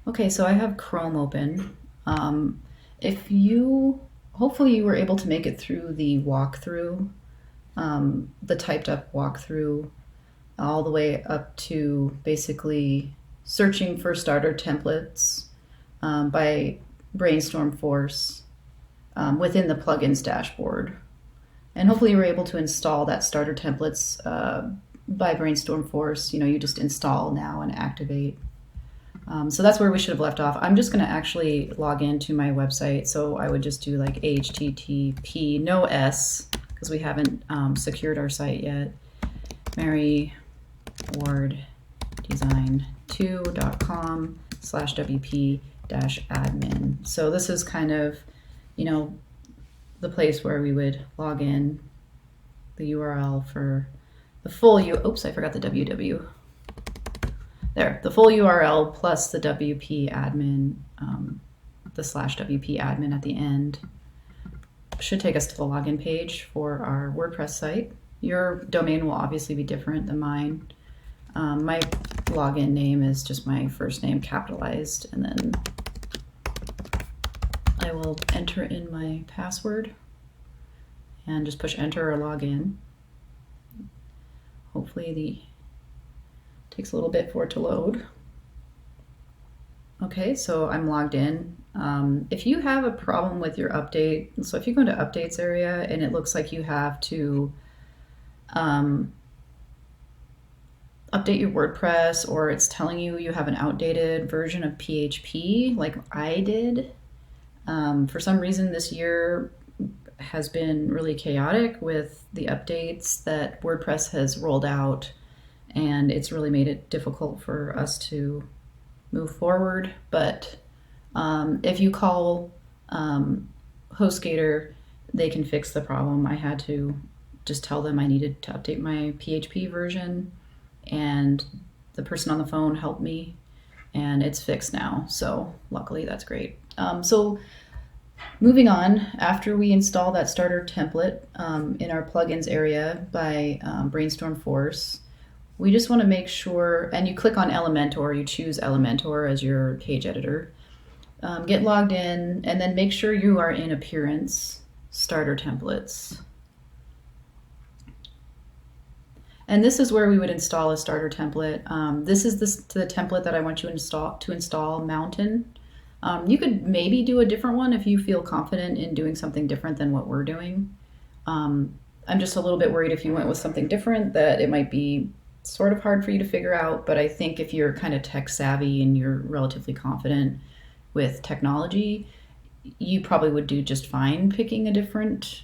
Okay, so I have Chrome open. Um, if you, hopefully you were able to make it through the walkthrough, the typed up walkthrough, all the way up to basically searching for starter templates by Brainstorm Force within the plugins dashboard. And hopefully you were able to install that starter templates by Brainstorm Force. You know, you just install now and activate. So that's where we should have left off. I'm just going to actually log into my website. So I would just do like HTTP, no S, because we haven't secured our site yet. marywarddesign2.com/WP-admin. So this is kind of, you know, the place where we would log in, the URL for the full oops, I forgot the www. There, the full URL plus the WP admin, the /WP admin at the end should take us to the login page for our WordPress site. Your domain will obviously be different than mine. My login name is just my first name capitalized, and then I will enter in my password and just push enter or log in. Hopefully takes a little bit for it to load. Okay, so I'm logged in. If you have a problem with your update, so if you go into updates area and it looks like you have to update your WordPress, or it's telling you you have an outdated version of PHP like I did, for some reason this year has been really chaotic with the updates that WordPress has rolled out, and it's really made it difficult for us to move forward. But if you call HostGator, they can fix the problem. I had to just tell them I needed to update my PHP version, and the person on the phone helped me, and it's fixed now. So luckily that's great. So moving on, after we install that starter template in our plugins area by Brainstorm Force, we just want to make sure, and you click on Elementor, you choose Elementor as your page editor, get logged in, and then make sure you are in Appearance, Starter Templates. And this is where we would install a starter template. This is the template that I want you to install Mountain. You could maybe do a different one if you feel confident in doing something different than what we're doing. I'm just a little bit worried if you went with something different that it might be sort of hard for you to figure out, but I think if you're kind of tech savvy and you're relatively confident with technology, you probably would do just fine picking a different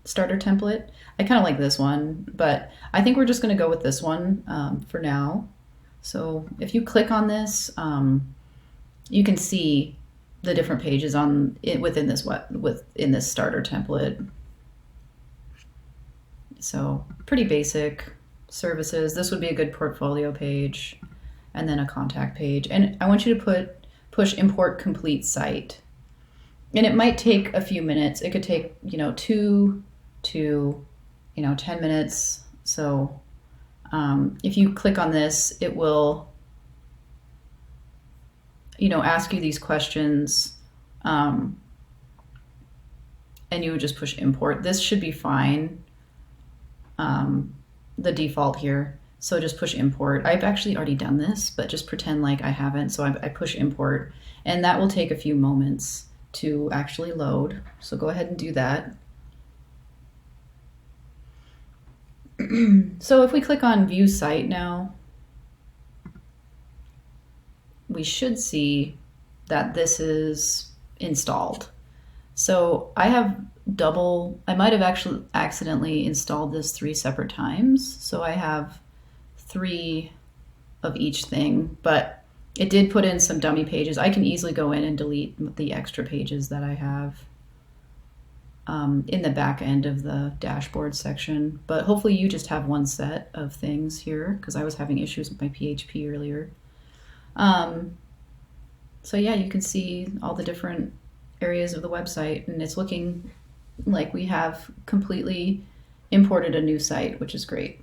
starter template. I kind of like this one, but I think we're just going to go with this one for now. So if you click on this, you can see the different pages on it within this starter template. So pretty basic. Services. This would be a good portfolio page, and then a contact page. And I want you to push import complete site. And it might take a few minutes. It could take 2 to 10 minutes. So if you click on this, it will ask you these questions, and you would just push import. This should be fine. The default here. So just push import. I've actually already done this, but just pretend like I haven't. So I push import, and that will take a few moments to actually load. So go ahead and do that. So if we click on view site now, we should see that this is installed. So I might have actually accidentally installed this 3 separate times. So I have 3 of each thing, but it did put in some dummy pages. I can easily go in and delete the extra pages that I have in the back end of the dashboard section. But hopefully you just have one set of things here, because I was having issues with my PHP earlier. So yeah, you can see all the different areas of the website, and it's looking like we have completely imported a new site, which is great.